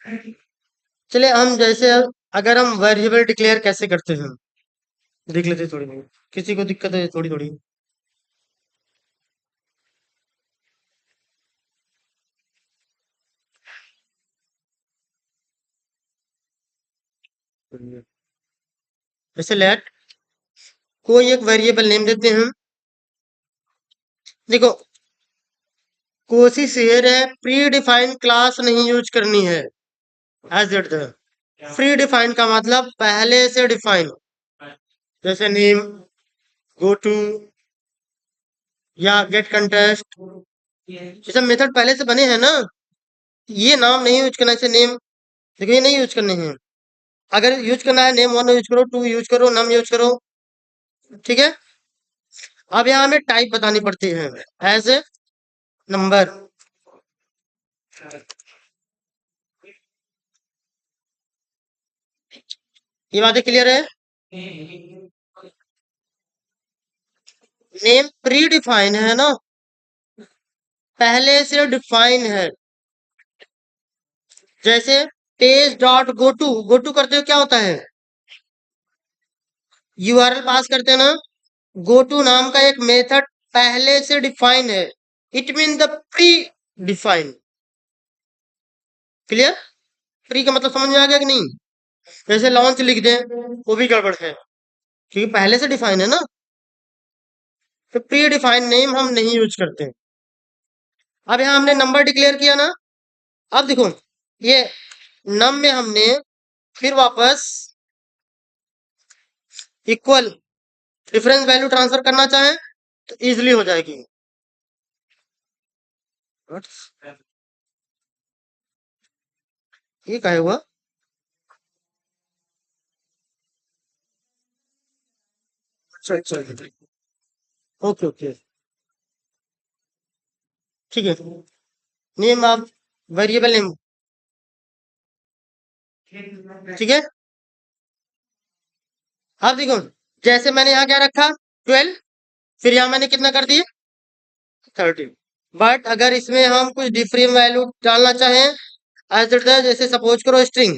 चलिए हम जैसे अगर हम वेरिएबल डिक्लेयर कैसे करते हैं देख लेते हैं थोड़ी बहुत। किसी को दिक्कत है थोड़ी थोड़ी। जैसे लेट कोई एक वेरिएबल नेम देते हैं। देखो कोशिश ये है प्री डिफाइंड क्लास नहीं यूज करनी है। एज इट प्री डिफाइंड का मतलब पहले से डिफाइन, जैसे नेम, गो टू या गेट कंटेस्ट। ये सब मेथड पहले से बने हैं ना, ये नाम नहीं यूज करना। जैसे नेम, देखो ये नहीं यूज करने हैं। अगर यूज करना है नेम वन यूज करो, टू यूज करो, नम यूज करो। ठीक है। अब यहाँ हमें टाइप बतानी पड़ती है एज ए नंबर। ये बातें क्लियर है। नेम प्री डिफाइन है ना, पहले से डिफाइन है। जैसे पेज डॉट गो टू करते हो क्या होता है, यूआरएल पास करते हैं ना। गो टू नाम का एक मेथड पहले से डिफाइन है। It mean the pre define. Clear. Pre का मतलब समझ में आ गया कि नहीं। जैसे लॉन्च लिख दें वो भी गड़बड़ है, क्योंकि पहले से डिफाइन है ना। तो प्री डिफाइन नेम हम नहीं यूज करते। अब यहाँ हमने नंबर डिक्लेयर किया ना। अब देखो ये नम में हमने फिर वापस इक्वल डिफरेंस वैल्यू ट्रांसफर करना चाहें तो इजिली हो जाएगी। ये क्या हुआ। अच्छा अच्छा। Okay okay. ठीक है। नेम आप वेरिएबल नेम। ठीक है। अब देखो जैसे मैंने यहाँ क्या रखा 12, फिर यहाँ मैंने कितना कर दिया 13। बट अगर इसमें हम कुछ डिफरेंट वैल्यू डालना चाहें एज इट इज, जैसे सपोज करो स्ट्रिंग,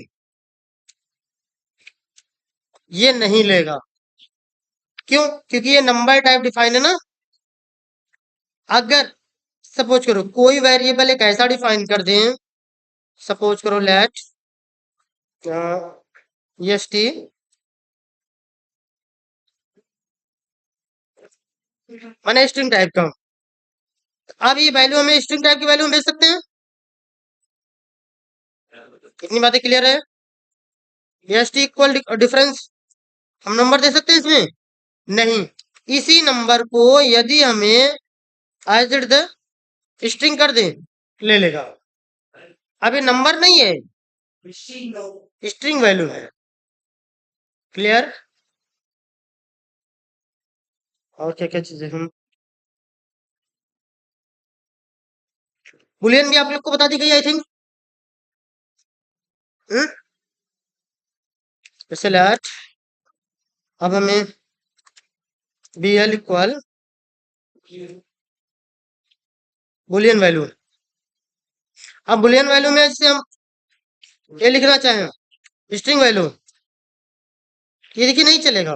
ये नहीं लेगा। क्यों, क्योंकि ये नंबर टाइप डिफाइन है ना। अगर सपोज करो कोई वेरिएबल एक ऐसा डिफाइन कर दें, सपोज करो लेट एस टी, माने स्ट्रिंग टाइप का। अब ये वैल्यू हमें स्ट्रिंग टाइप की वैल्यू हम भेज सकते हैं। कितनी बातें क्लियर है। एस टी इक्वल डिफरेंस, हम नंबर दे सकते हैं इसमें नहीं। इसी नंबर को यदि हमें एज इट द स्ट्रिंग कर दें ले लेगा। अभी नंबर नहीं है, स्ट्रिंग वैल्यू है। क्लियर। और क्या क्या चीजें हम बुलियन भी आप लोग को बता दी गई आई थिंक। जैसे लेट अब हमें B L equal boolean value. अब बुलियन वैल्यू में जैसे हम ये लिखना चाहें स्ट्रिंग वैल्यू, ये देखिए नहीं चलेगा।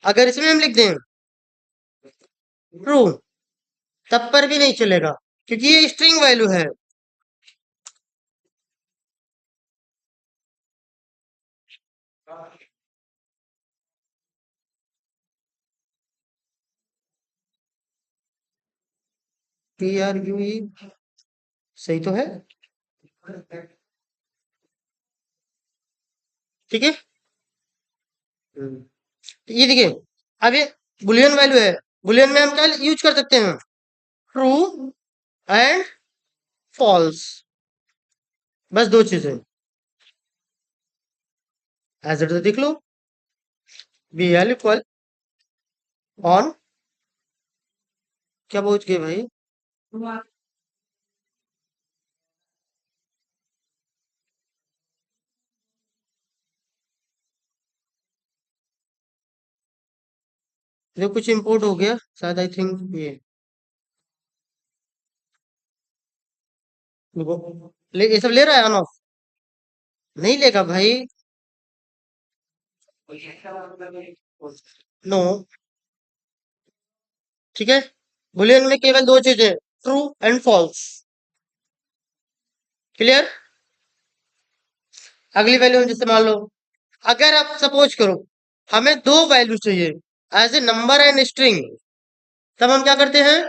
अगर इसमें हम लिख दें ट्रू, तब पर भी नहीं चलेगा, क्योंकि ये स्ट्रिंग वैल्यू है। पी आर यू ई सही तो है। ठीक है। तो ये देखिए अब ये बुलियन वैल्यू है। बुलियन में हम क्या यूज कर सकते हैं, ट्रू एंड फॉल्स, बस दो चीजें। एज इट देख लो बी एल इक्वल ऑन, क्या पहुंच गए भाई। जो कुछ इंपोर्ट हो गया शायद, आई थिंक ये ये सब ले रहा है ऑन ऑफ। नहीं लेगा भाई। नो। ठीक है। बुलियन में केवल दो चीजें, ट्रू एंड फॉल्स। क्लियर। अगली वैल्यू हम जैसे मान लो, अगर आप सपोज करो हमें दो वैल्यू चाहिए as a number and string, तब हम क्या करते हैं?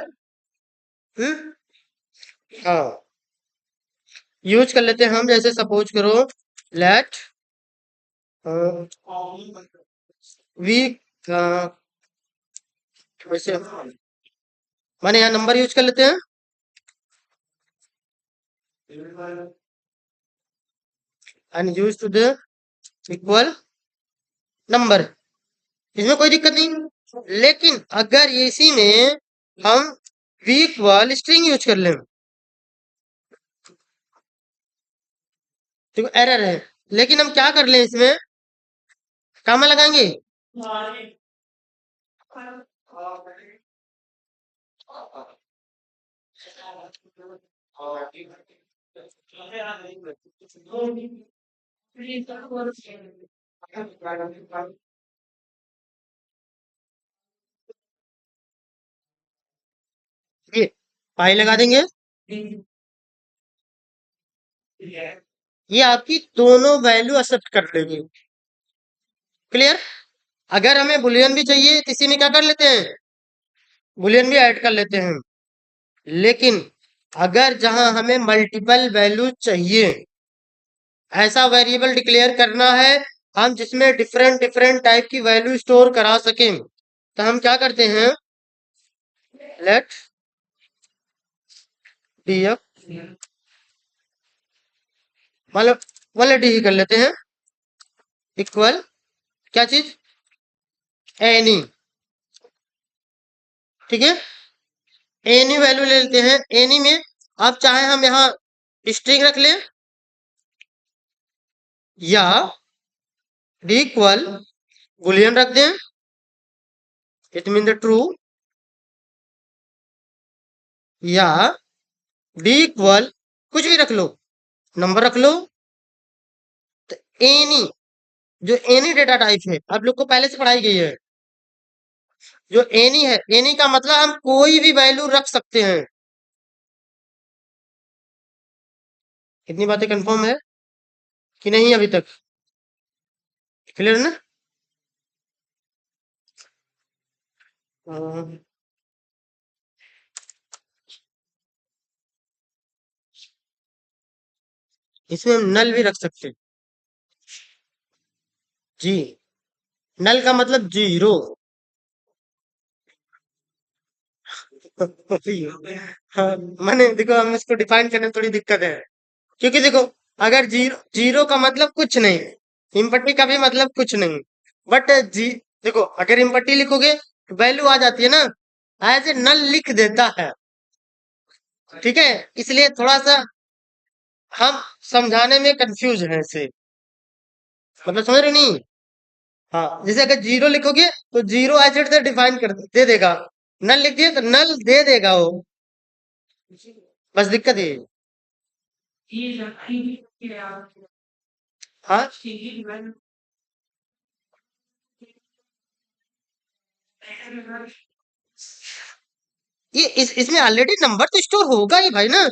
हम्म। हाँ, यूज कर लेते हैं हम, जैसे सपोज करो लेट वी, वैसे माने यहाँ नंबर यूज कर लेते हैं, and use to the equal number, इसमें कोई दिक्कत नहीं। लेकिन अगर इसी में हम वी इक्वल स्ट्रिंग यूज कर लें तो एरर है। लेकिन हम क्या कर लें, इसमें कामा लगाएंगे। ये पाई लगा देंगे, ये आपकी दोनों वैल्यू एक्सेप्ट कर लेगी। क्लियर। अगर हमें बुलियन भी चाहिए तो इसी में क्या कर लेते हैं, बुलियन भी ऐड कर लेते हैं। लेकिन अगर जहां हमें मल्टीपल वैल्यू चाहिए, ऐसा वेरिएबल डिक्लेयर करना है हम जिसमें डिफरेंट डिफरेंट टाइप की वैल्यू स्टोर करा सकें, तो हम क्या करते हैं, लेट df, मतलब वाले डी ही कर लेते हैं, इक्वल क्या चीज, एनी। ठीक है, एनी वैल्यू ले लेते हैं। एनी में आप चाहे हम यहाँ स्ट्रिंग रख लें या डी इक्वल बुलियन रख दें, इट मीन द ट्रू, या डी इक्वल कुछ भी रख लो, नंबर रख लो। तो एनी, जो एनी डेटा टाइप है आप लोग को पहले से पढ़ाई गई है, जो एनी है, एनी का मतलब हम कोई भी वैल्यू रख सकते हैं। कितनी बातें कंफर्म है कि नहीं अभी तक? क्लियर ना? अ, इसमें हम नल भी रख सकते हैं। जी, नल का मतलब जीरो। हाँ, मैंने देखो हम इसको डिफाइन करने में थोड़ी दिक्कत है, क्योंकि देखो अगर जीरो, जीरो का मतलब कुछ नहीं, इम्पट्टी का भी मतलब कुछ नहीं, बट जी, देखो अगर इम्पट्टी लिखोगे तो वैल्यू आ जाती है ना, एज ए नल लिख देता है। ठीक है, इसलिए थोड़ा सा हम समझाने में कंफ्यूज हैं इसे, मतलब समझ रहे नहीं? हाँ, जैसे अगर जीरो लिखोगे तो जीरो एज इट डिफाइन कर दे देगा, नल लिख दिए तो नल दे देगा वो। बस दिक्कत ये है। हाँ, ये इसमें ऑलरेडी नंबर तो स्टोर होगा ही भाई ना।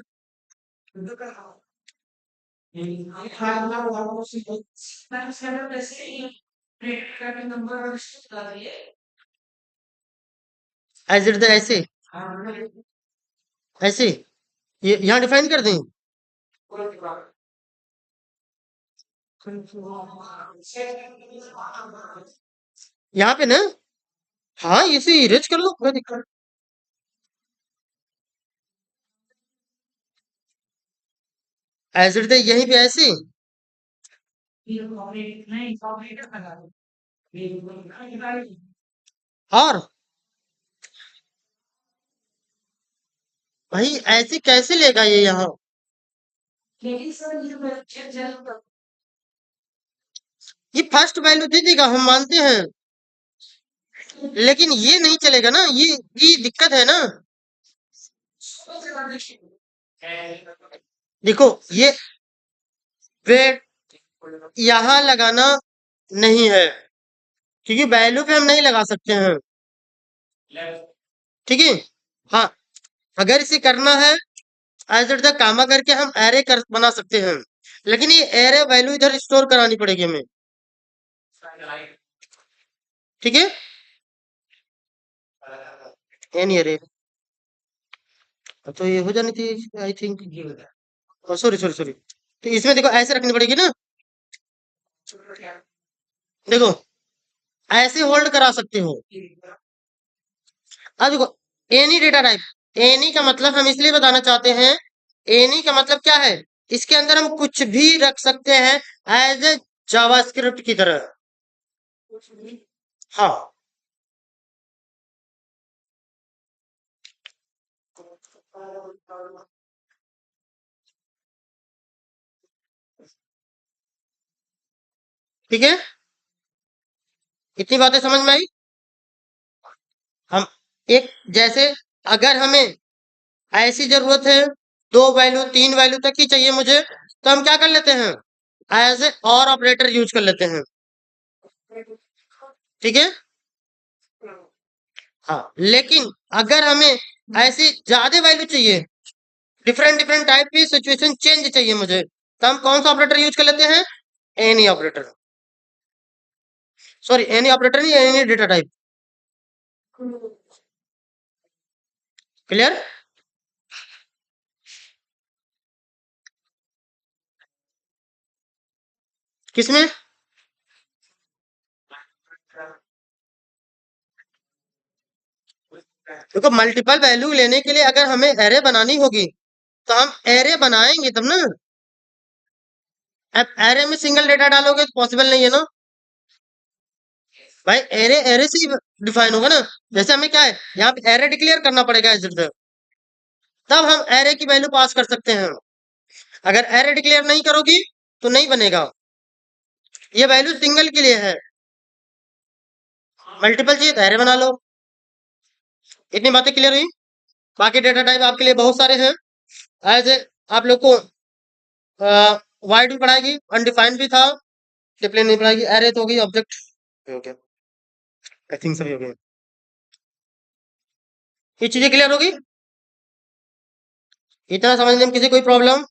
एज इट द ऐसे, ऐसे ये यहाँ डिफाइन कर दें, यहाँ पे ना। हाँ, इसे इरेज कर लो, कोई दिक्कत। एज इट द यहीं पे ऐसे, और भाई ऐसे कैसे लेगा ये यहाँ, ये फर्स्ट वैल्यू दे देगा हम मानते हैं, लेकिन ये नहीं चलेगा ना, ये दिक्कत है ना। देखो ये वेट, यहाँ लगाना नहीं है, क्योंकि वैल्यू पे हम नहीं लगा सकते हैं। ठीक है। हाँ, अगर इसे करना है एज इट द कामा करके हम एरे कर बना सकते हैं, लेकिन ये एरे वैल्यू इधर स्टोर करानी पड़ेगी हमें। ठीक है। एनी एरे तो ये हो जानी थी I think. Sorry sorry sorry, तो इसमें देखो ऐसे रखनी पड़ेगी ना। देखो ऐसे होल्ड करा सकते हो। अब देखो एनी डेटा टाइप, एनी का मतलब हम इसलिए बताना चाहते हैं, एनी का मतलब क्या है, इसके अंदर हम कुछ भी रख सकते हैं एज ए जावास्क्रिप्ट की तरह। हाँ। ठीक है, इतनी बातें समझ में आई। हम एक जैसे, अगर हमें ऐसी जरूरत है, दो वैल्यू तीन वैल्यू तक ही चाहिए मुझे, तो हम क्या कर लेते हैं, एज ए और ऑपरेटर यूज कर लेते हैं। ठीक है। हाँ, लेकिन अगर हमें ऐसी ज्यादा वैल्यू चाहिए, डिफरेंट डिफरेंट टाइप की सिचुएशन चेंज चाहिए मुझे, तो हम कौन सा ऑपरेटर यूज कर लेते हैं, any operator. Sorry, any operator नहीं, एनी डेटा टाइप। क्लियर। किसमें। देखो मल्टीपल वैल्यू लेने के लिए अगर हमें एरे बनानी होगी, तो हम एरे बनाएंगे तब ना। अब एरे में सिंगल डेटा डालोगे तो पॉसिबल नहीं है ना भाई, एरे एरे से ही डिफाइन होगा ना। जैसे हमें क्या है, यहाँ पे एरे डिक्लेयर करना पड़ेगा एज इट इज, तब हम एरे की वैल्यू पास कर सकते हैं। अगर एरे डिक्लेयर नहीं करोगी तो नहीं बनेगा। ये वैल्यू सिंगल के लिए है, मल्टीपल चाहिए तो एरे बना लो। इतनी बातें क्लियर हुई। बाकी डेटा टाइप आपके लिए बहुत सारे हैं। एज ए आप लोग को वाइड भी पढ़ाएगी, अनडिफाइंड भी था, डिप्लेन नहीं पढ़ाएगी, एरे तो होगी, ऑब्जेक्ट हो गया, आई थिंक सभी हो गए। ये चीजें क्लियर होगी, इतना समझने में किसी कोई प्रॉब्लम।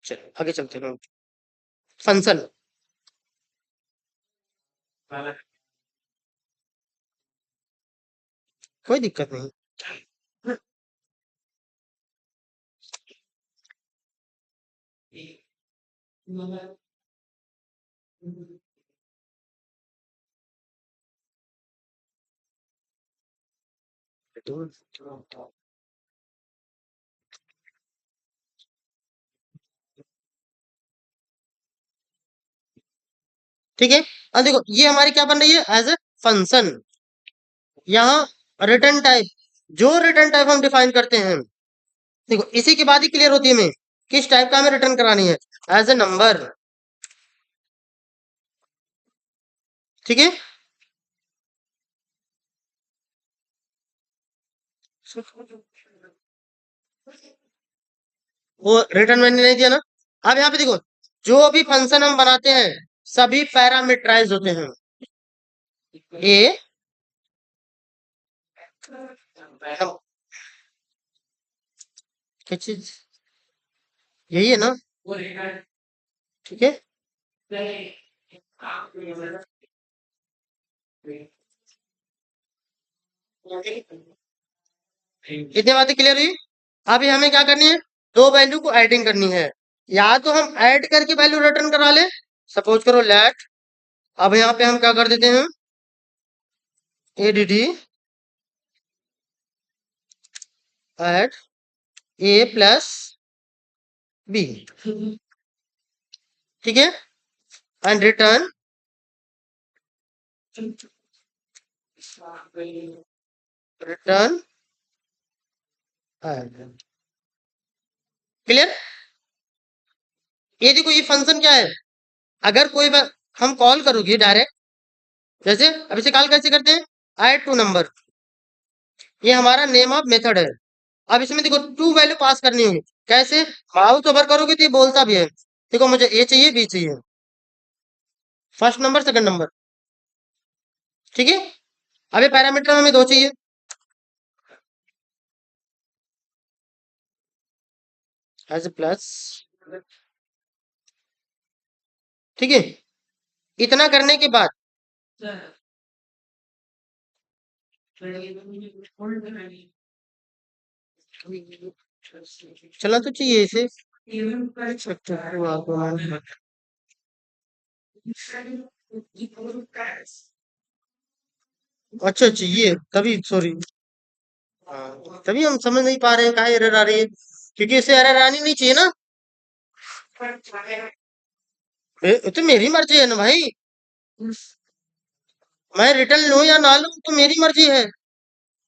चलो आगे चलते हैं। फंक्शन। कोई दिक्कत नहीं। ठीक है। अब देखो ये हमारी क्या बन रही है, एज ए फंक्शन। यहाँ रिटर्न टाइप, जो रिटर्न टाइप हम डिफाइन करते हैं, देखो इसी के बाद ही क्लियर होती है हमें किस टाइप का हमें रिटर्न करानी है, एज ए नंबर। ठीक है। वो रिटर्न मैंने नहीं दिया ना। अब यहाँ पे देखो, जो भी फंक्शन हम बनाते हैं सभी पैरामीटराइज होते हैं। ए हम क्या चीज, यही है ना। ठीक है। इतनी बातें क्लियर हुई। अभी हमें क्या करनी है, दो वैल्यू को एडिंग करनी है। या तो हम ऐड करके वैल्यू रिटर्न करा ले, सपोज करो लेट, अब यहाँ पे हम क्या कर देते हैं, ADD add a plus B. ठीक है। And return return add. Clear. ये देखो ये फंक्शन क्या है, अगर कोई हम कॉल करोगे डायरेक्ट, जैसे अब इसे कॉल कैसे करते हैं, ऐड टू नंबर, ये हमारा नेम ऑफ मेथड है। अब इसमें देखो टू वैल्यू पास करनी होगी, कैसे, माउस ओवर करोगे तो ये बोलता भी है, देखो मुझे ए चाहिए बी चाहिए, फर्स्ट नंबर सेकंड नंबर, ठीक है। अभी पैरामीटर हमें दो चाहिए, एज प्लस, ठीक है। इतना करने के बाद चला तो चाहिए इसे, अच्छा अच्छा ये तभी सॉरी, हाँ तभी हम समझ नहीं पा रहे हैं कहाँ एरर आ रही है, क्योंकि इसे एरर आनी नहीं चाहिए ना। ये तो मेरी मर्जी है ना भाई, मैं रिटर्न लूं या ना लूं तो मेरी मर्जी है।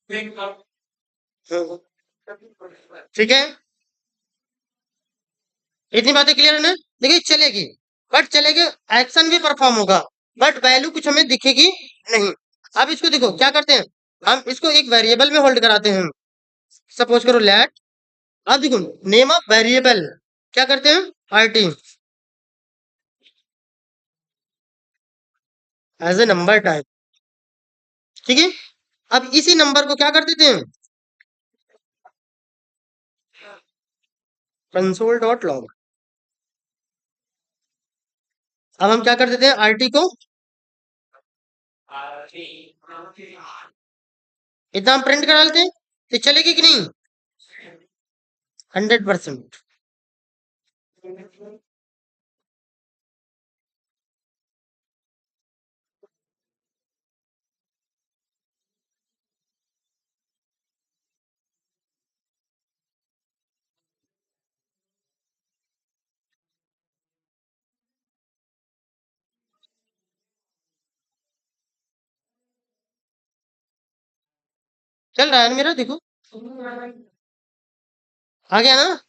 हाँ, ठीक है, इतनी बातें क्लियर है ना। देखिए चलेगी, बट चलेगी, एक्शन भी परफॉर्म होगा, बट वैल्यू कुछ हमें दिखेगी नहीं। अब इसको देखो क्या करते हैं, हम इसको एक वेरिएबल में होल्ड कराते हैं। सपोज करो लेट, अब देखो नेम ऑफ वेरिएबल क्या करते हैं, RT, as a number type, ठीक है। अब इसी नंबर को क्या कर देते हैं, कंसोल डॉट लॉग। अब हम क्या कर देते हैं, आरटी को इतना हम प्रिंट करा लेते हैं, तो चलेगी कि नहीं, 100%। चल रहा है ना मेरा, देखो आ गया ना,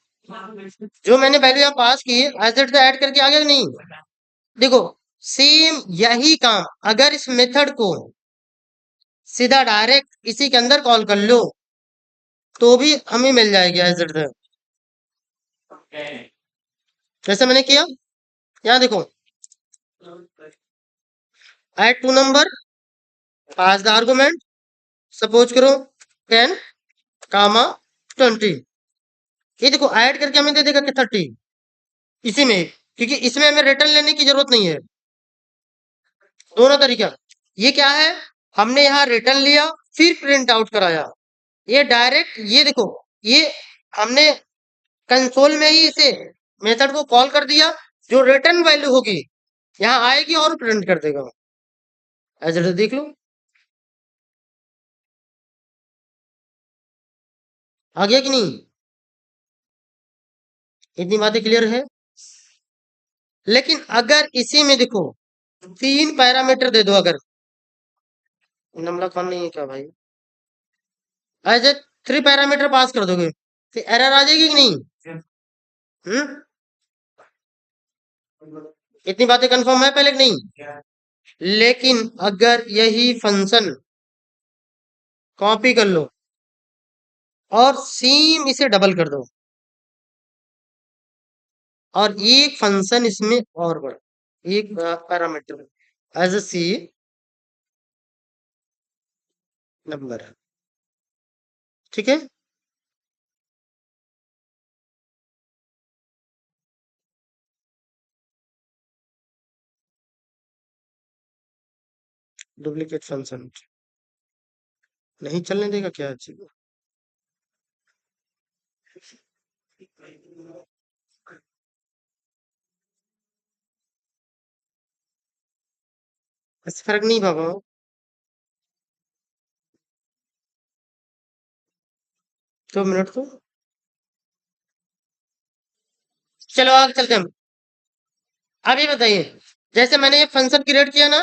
जो मैंने वैल्यू यहाँ पास की एज ऐड करके आ गया कि नहीं। देखो सेम यही काम अगर इस मेथड को सीधा डायरेक्ट इसी के अंदर कॉल कर लो तो भी हमें मिल जाएगी एज इट, जैसे मैंने किया यहाँ देखो, add two number, pass the argument, suppose करो 10 कामा 20, ये देखो ऐड करके हमें दे देगा कि 30 इसी में, क्योंकि इसमें हमें रिटर्न लेने की जरूरत नहीं है। दोनों तरीका, ये क्या है, हमने यहाँ रिटर्न लिया फिर प्रिंट आउट कराया, ये डायरेक्ट ये देखो, ये हमने कंसोल में ही इसे मेथड को कॉल कर दिया, जो रिटर्न वैल्यू होगी यहाँ आएगी और प्रिंट कर देगा, ऐसे देख लो आ गया कि नहीं। इतनी बातें क्लियर है। लेकिन अगर इसी में देखो तीन पैरामीटर दे दो, अगर नमला खान नहीं है क्या भाई, एज ए 3 पैरामीटर पास कर दोगे तो एरर आ जाएगी कि नहीं। हम्म, इतनी बातें कंफर्म है पहले कि नहीं। लेकिन अगर यही फंक्शन कॉपी कर लो और सेम इसे डबल कर दो और एक फंक्शन इसमें और बढ़, एक parameter as a C number, ठीक है। डुप्लीकेट फंक्शन नहीं चलने देगा क्या चीज, इससे फर्क नहीं पापा। 2 मिनट तो, चलो आगे चलते हैं हम। अब ये बताइए, जैसे मैंने ये फंक्शन क्रिएट किया ना,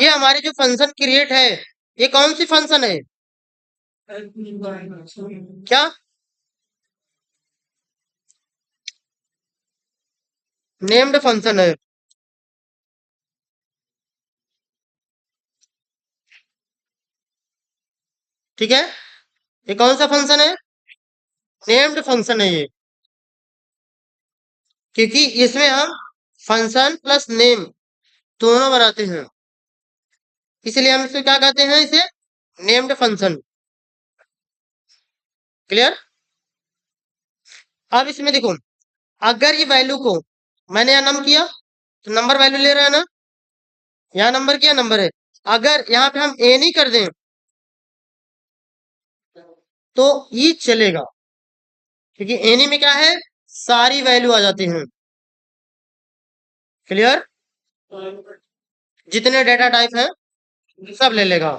ये हमारी जो फंक्शन क्रिएट है ये कौन सी फंक्शन है, क्या नेम्ड फंक्शन है, ठीक है। ये कौन सा फंक्शन है, नेम्ड फंक्शन है ये, क्योंकि इसमें हम फंक्शन प्लस नेम दोनों बनाते हैं, इसलिए हम इसे क्या कहते हैं, इसे नेम्ड फंक्शन। क्लियर। अब इसमें देखो, अगर ये वैल्यू को मैंने यहाँ नम किया तो नंबर वैल्यू ले रहा है ना, यहाँ नंबर किया नंबर है। अगर यहाँ पे हम ए नहीं कर दें तो ये चलेगा, क्योंकि एनी में क्या है, सारी वैल्यू आ जाती हैं। क्लियर। जितने डेटा टाइप है सब ले लेगा।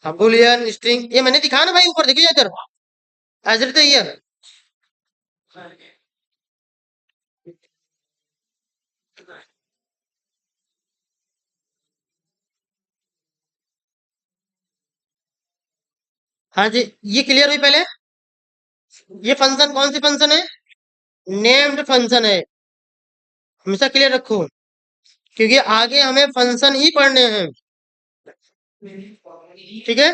हाँ, बुलियन स्ट्रिंग ये मैंने दिखाया ना भाई, ऊपर देखिए इधर एज इट ईयर। हाँ जी, ये क्लियर हुई पहले। ये फंक्शन कौन सी फंक्शन है, नेम्ड फंक्शन है, हमेशा क्लियर रखो, क्योंकि आगे हमें फंक्शन ही पढ़ने हैं। ठीक है,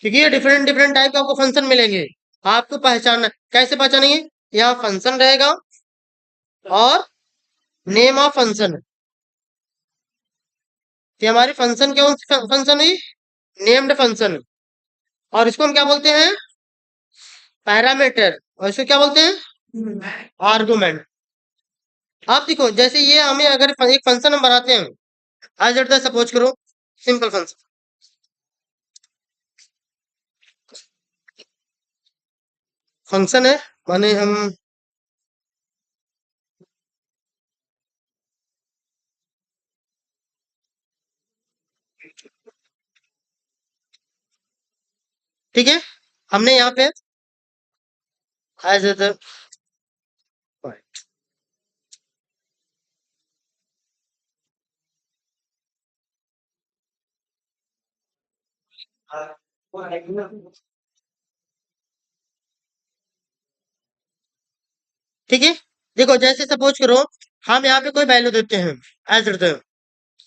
क्योंकि ये डिफरेंट डिफरेंट टाइप के आपको फंक्शन मिलेंगे, आपको पहचानना कैसे पहचानेंगे, यहाँ फंक्शन रहेगा और नेम ऑफ फंक्शन। ये हमारी फंक्शन कौन सी फंक्शन है, नेम्ड फंक्शन, और इसको हम क्या बोलते हैं, पैरामीटर, और इसको क्या बोलते हैं, आर्गुमेंट। आप देखो, जैसे ये हमें अगर एक फंक्शन हम बनाते हैं, आज सपोज करो सिंपल फंक्शन, फंक्शन है माने हम ठीक है, हमने यहाँ पे एज द ठीक है। देखो जैसे सपोज करो हम यहाँ पे कोई वैल्यू देते हैं, एज इट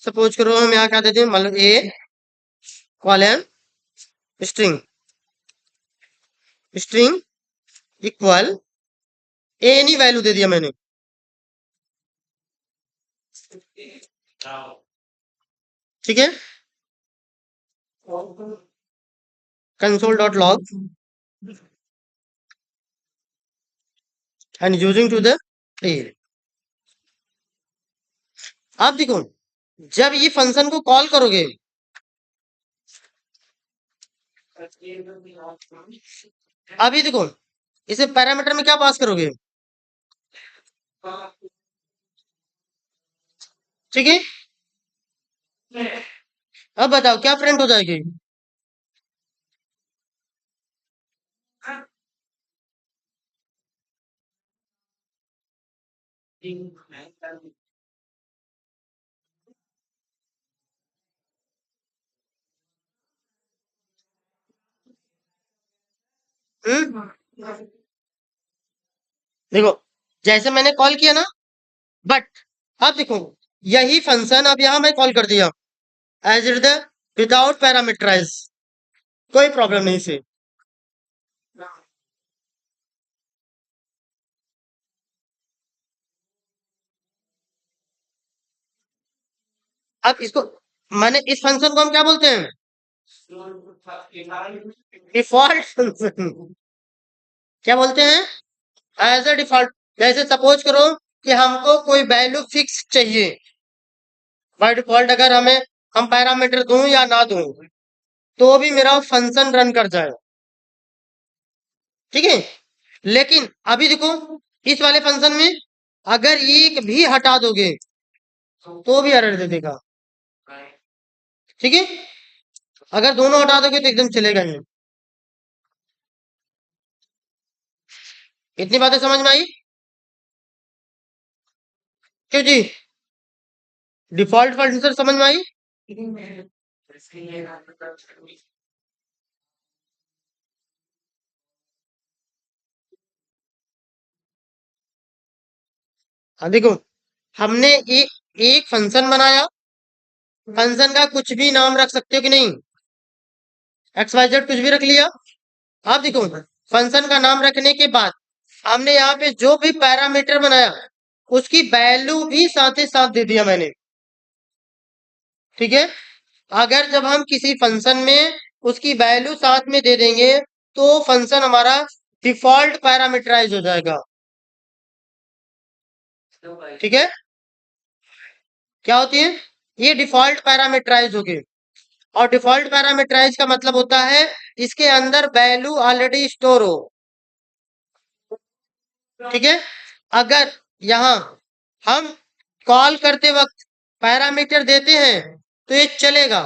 सपोज करो हम यहाँ क्या देते हैं, मान लो a colon string, string equal a नहीं वैल्यू दे दिया मैंने। ठीक है, console dot log and using to the a. आप देखो जब ये फंक्शन को कॉल करोगे, अभी देखो इसे पैरामीटर में क्या पास करोगे, ठीक है। अब बताओ क्या प्रिंट हो जाएगी, हम्म। देखो जैसे मैंने कॉल किया ना, बट अब देखो यही फंक्शन अब यहाँ मैं कॉल कर दिया as it the without parameterize, कोई प्रॉब्लम नहीं से। अब इसको मैंने इस फंक्शन को हम क्या बोलते हैं, डिफॉल्ट फंक्शन, क्या बोलते हैं, एज ए डिफॉल्ट। जैसे सपोज करो कि हमको कोई वैल्यू फिक्स चाहिए, बाय डिफॉल्ट अगर हमें हम पैरामीटर दूं या ना दूं तो भी मेरा फंक्शन रन कर जाए। ठीक है, लेकिन अभी देखो इस वाले फंक्शन में अगर एक भी हटा दोगे तो भी एरर दे देगा। ठीक है, अगर दोनों हटा दोगे तो एकदम चलेगा नहीं। इतनी बातें समझ में आई, क्यों जी, डिफॉल्ट फंक्शन समझ में आई। हाँ देखो हमने एक फंक्शन बनाया, फंक्शन का कुछ भी नाम रख सकते हो कि नहीं, एक्स वाई जेड कुछ भी रख लिया। आप देखो फंक्शन का नाम रखने के बाद हमने यहाँ पे जो भी पैरामीटर बनाया उसकी वैल्यू भी साथ ही साथ दे दिया मैंने। ठीक है, अगर जब हम किसी फंक्शन में उसकी वैल्यू साथ में दे देंगे तो फंक्शन हमारा डिफॉल्ट पैरामीटराइज हो जाएगा। ठीक है, क्या होती है ये? डिफॉल्ट पैरामीटराइज हो गई। और डिफॉल्ट पैरामीटराइज का मतलब होता है इसके अंदर वैल्यू ऑलरेडी स्टोर हो। ठीक है, अगर यहां हम कॉल करते वक्त पैरामीटर देते हैं तो ये चलेगा,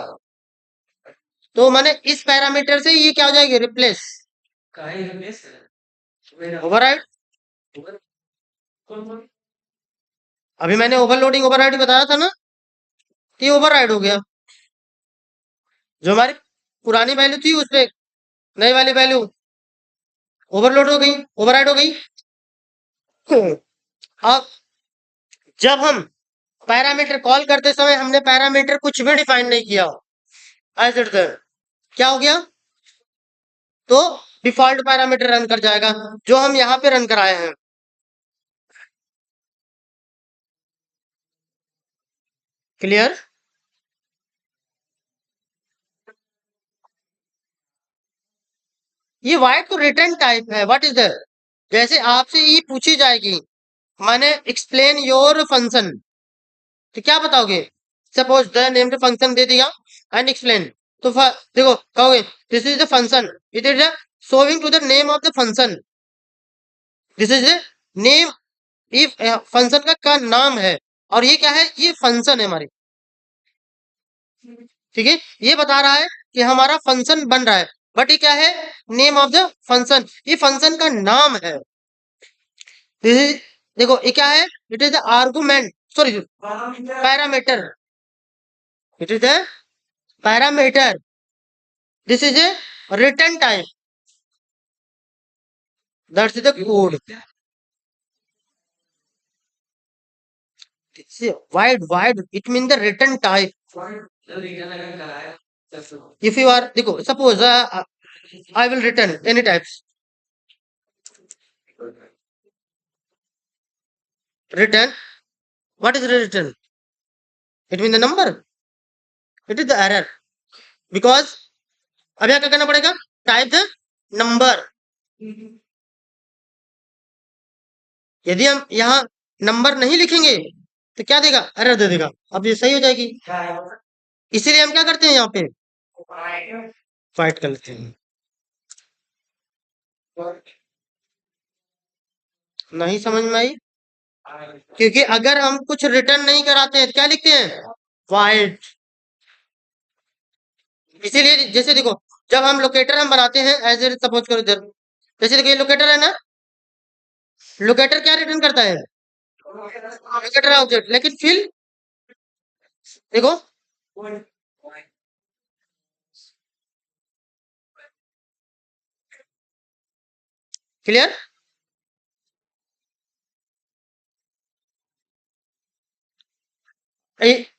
तो मैंने इस पैरामीटर से ये क्या हो जाएगी? Replace, override. अभी मैंने ओवरलोडिंग ओवरराइड बताया था ना, कि ये ओवरराइड हो गया। जो हमारी पुरानी वैल्यू थी उस पे नई वाली वैल्यू ओवरलोड हो गई, ओवरराइड हो गई। अब जब हम पैरामीटर कॉल करते समय हमने पैरामीटर कुछ भी डिफाइन नहीं किया, एज इट इज, क्या हो गया? तो डिफॉल्ट पैरामीटर रन कर जाएगा जो हम यहाँ पे रन कराए हैं। क्लियर? ये वाइड तो रिटर्न टाइप है। What is that? जैसे आपसे ये पूछी जाएगी, माने एक्सप्लेन योर फंक्शन, तो क्या बताओगे? Suppose the name the function दे दिया एंड एक्सप्लेन, तो देखो कहोगे this is the function, it is showing to the name of the function, this is the name, ये फंक्शन का नाम है, और ये क्या है? ये फंक्शन है हमारी। ठीक है, ये बता रहा है कि हमारा फंक्शन बन रहा है, बट ये क्या है? नेम ऑफ द फंक्शन, ये फंक्शन का नाम है। दिस इज, देखो ये क्या है? It is the argument, sorry, parameter, it is the parameter, this is a return type, that's the code. Void void it mean the return type. If you are, देखो suppose I will return any types, return, what is return? It mean the number, it is the error, because अब यहाँ क्या करना पड़ेगा? Type the number. यदि हम यहाँ number नहीं लिखेंगे तो क्या देगा? एरर दे देगा। अब ये सही हो जाएगी, इसीलिए हम क्या करते हैं यहाँ पे फाइट कर लेते हैं। नहीं समझ में आई? क्योंकि अगर हम कुछ रिटर्न नहीं कराते हैं तो क्या लिखते हैं? वाइड। इसीलिए जैसे देखो, जब हम लोकेटर हम बनाते हैं, एज ए सपोज करो इधर, जैसे देखो ये लोकेटर है ना, लोकेटर क्या रिटर्न करता है? लोकेटर ऑब्जेक्ट, लेकिन फिर देखो, क्लियर?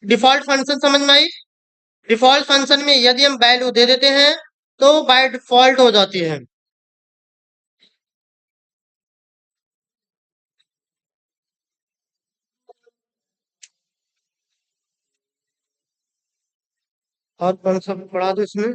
डिफॉल्ट फंक्शन समझ में आई? डिफॉल्ट फंक्शन में यदि हम वैल्यू दे देते हैं तो बाय डिफॉल्ट हो जाती है। और कौन सा पढ़ा दो इसमें?